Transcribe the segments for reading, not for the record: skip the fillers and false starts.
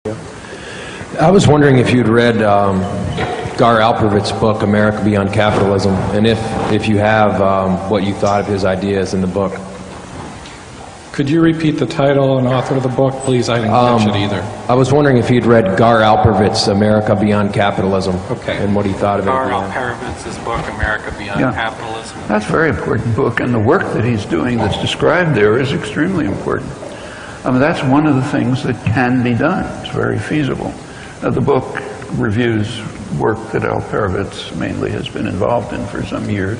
I was wondering if you'd read Gar Alperovitz's book, America Beyond Capitalism, and if you have, what you thought of his ideas in the book. Could you repeat the title and author of the book, please? I didn't catch it either. I was wondering if you'd read Gar Alperovitz's America Beyond Capitalism, Okay. and what he thought of it. Gar Alperovitz's book, America Beyond Capitalism. That's a very important book, and the work that he's doing that's described there is extremely important. I mean, that's one of the things that can be done. It's very feasible. The book reviews work that Alperovitz mainly has been involved in for some years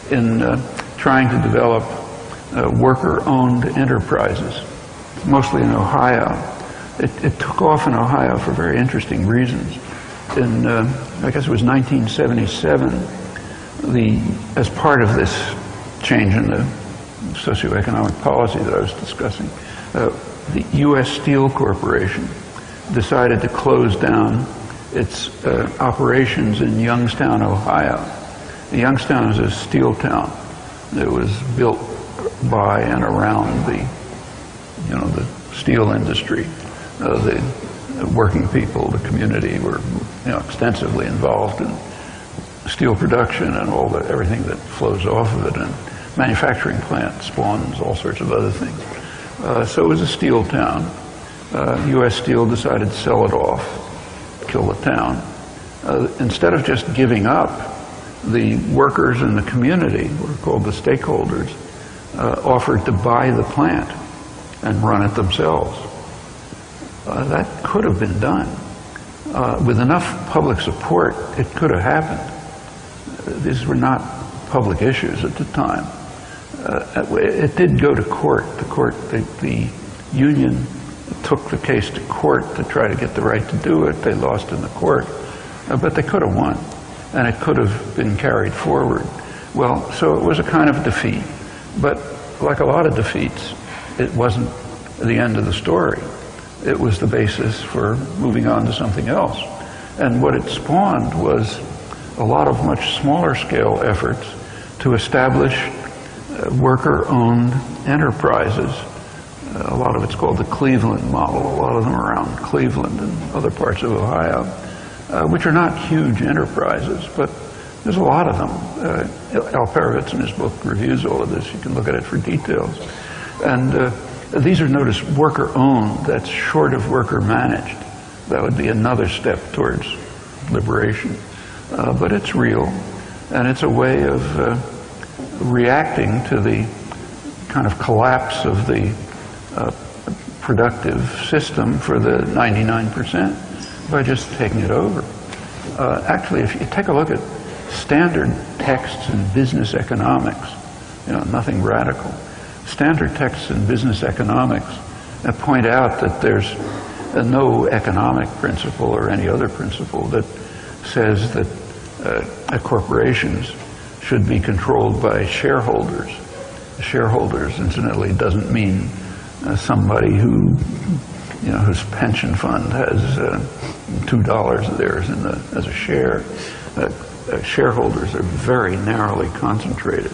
in trying to develop worker-owned enterprises, mostly in Ohio. It took off in Ohio for very interesting reasons. In, I guess it was 1977, as part of this change in the socioeconomic policy that I was discussing, the U.S. Steel Corporation decided to close down its operations in Youngstown, Ohio. Youngstown is a steel town that was built by and around the steel industry. The working people, the community were extensively involved in steel production and everything that flows off of it, and manufacturing plant spawns all sorts of other things. So it was a steel town. U.S. Steel decided to sell it off, kill the town. Instead of just giving up, the workers in the community, who were called the stakeholders, offered to buy the plant and run it themselves. That could have been done. With enough public support, it could have happened. These were not public issues at the time. It did go to court. The union took the case to court to try to get the right to do it. They lost in the court, but they could have won, and it could have been carried forward. Well, so it was a kind of defeat, but like a lot of defeats, it wasn't the end of the story. It was the basis for moving on to something else. And what it spawned was a lot of much smaller scale efforts to establish worker-owned enterprises. A lot of it's called the Cleveland model, a lot of them around Cleveland and other parts of Ohio, which are not huge enterprises, but there's a lot of them. Alperovitz in his book reviews all of this. You can look at it for details. And these are, notice, worker-owned. That's short of worker-managed. That would be another step towards liberation. But it's real, and it's a way of reacting to the kind of collapse of the productive system for the 99% by just taking it over. Actually, if you take a look at standard texts in business economics, nothing radical, standard texts in business economics that point out that there's no economic principle or any other principle that says that corporations should be controlled by shareholders. Shareholders, incidentally, doesn't mean somebody whose pension fund has $2 of theirs as a share. Shareholders are very narrowly concentrated.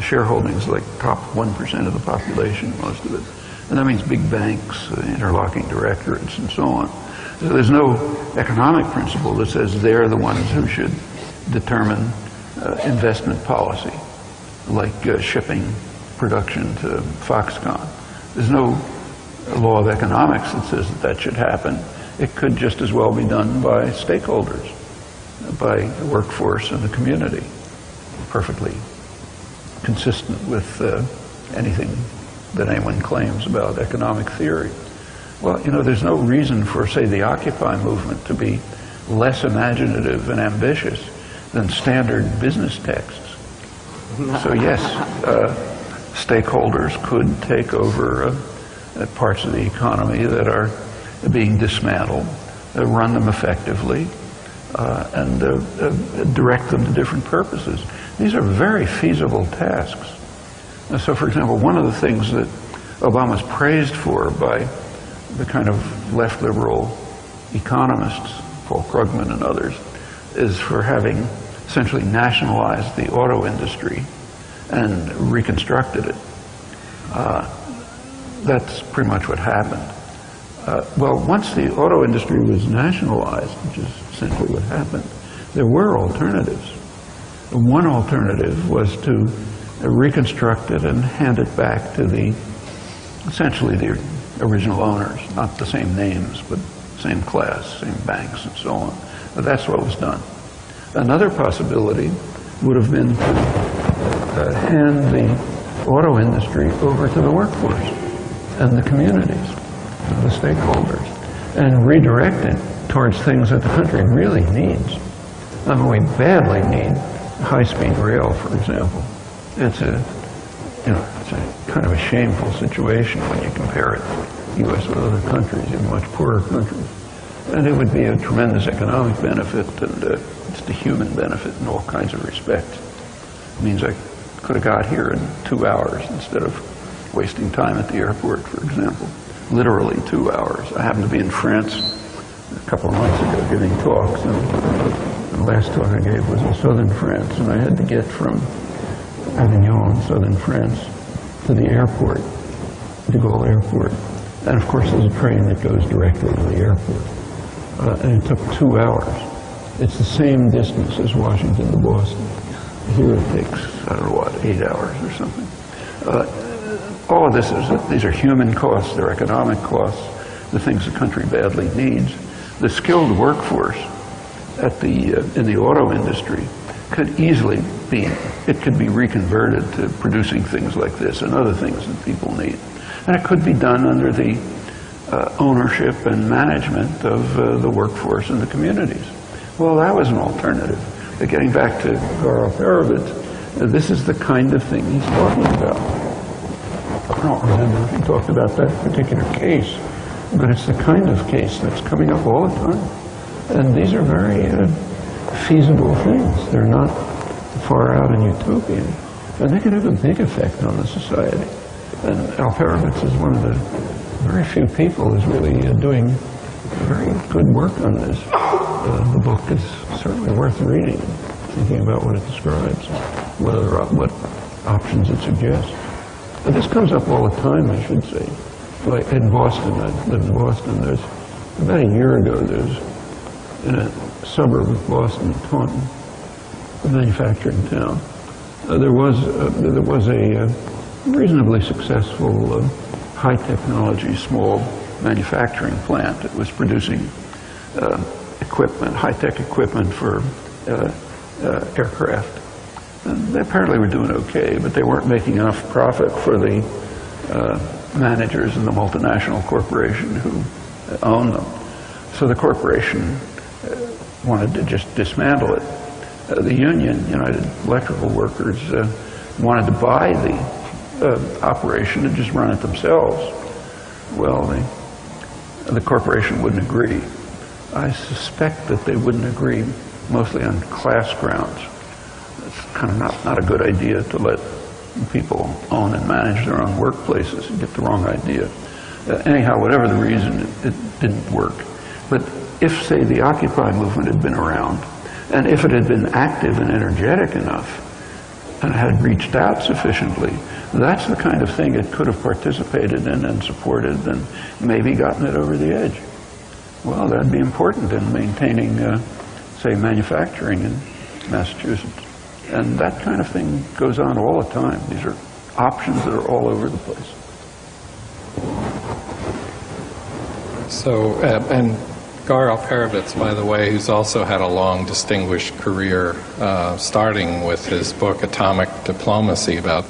Shareholding is like top 1% of the population, most of it. And that means big banks, interlocking directorates, and so on. So there's no economic principle that says they're the ones who should determine investment policy, like shipping production to Foxconn. There's no law of economics that says that should happen. It could just as well be done by stakeholders, by the workforce and the community, perfectly consistent with anything that anyone claims about economic theory. Well, there's no reason for, say, the Occupy movement to be less imaginative and ambitious than standard business texts. So yes, stakeholders could take over parts of the economy that are being dismantled, run them effectively, and direct them to different purposes. These are very feasible tasks. So, for example, one of the things that Obama's praised for by the kind of left liberal economists, Paul Krugman and others, is for having essentially nationalized the auto industry and reconstructed it. That's pretty much what happened. Well, once the auto industry was nationalized, which is essentially what happened, there were alternatives. One alternative was to reconstruct it and hand it back to essentially the original owners, not the same names, but same class, same banks, and so on. But that's what was done. Another possibility would have been to hand the auto industry over to the workforce and the communities, the stakeholders, and redirect it towards things that the country really needs. I mean, we badly need high-speed rail, for example. It's a kind of a shameful situation when you compare it, the U.S. with other countries, even much poorer countries. And it would be a tremendous economic benefit, and it's the human benefit in all kinds of respects. It means I could have got here in 2 hours instead of wasting time at the airport, for example. Literally 2 hours. I happened to be in France a couple of months ago giving talks, and the last talk I gave was in southern France, and I had to get from Avignon, southern France, to the airport, de Gaulle Airport. And of course there's a train that goes directly to the airport. And it took 2 hours. It's the same distance as Washington to Boston. Here it takes, I don't know what, 8 hours or something. All of these are human costs, they're economic costs, the things the country badly needs. The skilled workforce in the auto industry could easily could be reconverted to producing things like this and other things that people need. And it could be done under the ownership and management of the workforce and the communities. Well, that was an alternative. Getting back to Alperovitz, this is the kind of thing he's talking about. I don't remember if he talked about that particular case, but it's the kind of case that's coming up all the time. And these are very feasible things. They're not far out and utopian. And they can have a big effect on the society. And Alperovitz is one of the very few people who's really doing very good work on this. The book is certainly worth reading, thinking about what it describes, what options it suggests. But this comes up all the time, I should say. Like in Boston, I live in Boston, about a year ago, in a suburb of Boston, Taunton, a manufacturing town, there was a reasonably successful high-technology small manufacturing plant that was producing equipment, high-tech equipment for aircraft. And they apparently were doing okay, but they weren't making enough profit for the managers in the multinational corporation who owned them. So the corporation wanted to just dismantle it. The union, United Electrical Workers, wanted to buy the operation and just run it themselves. Well, the corporation wouldn't agree. I suspect that they wouldn't agree mostly on class grounds. It's kind of not a good idea to let people own and manage their own workplaces and get the wrong idea. Anyhow, whatever the reason, it didn't work. But if, say, the Occupy movement had been around, and if it had been active and energetic enough, and had reached out sufficiently, that's the kind of thing it could have participated in and supported and maybe gotten it over the edge. Well, that'd be important in maintaining, say, manufacturing in Massachusetts. And that kind of thing goes on all the time. These are options that are all over the place. So, and Gar Alperovitz, by the way, who's also had a long, distinguished career, starting with his book Atomic Diplomacy about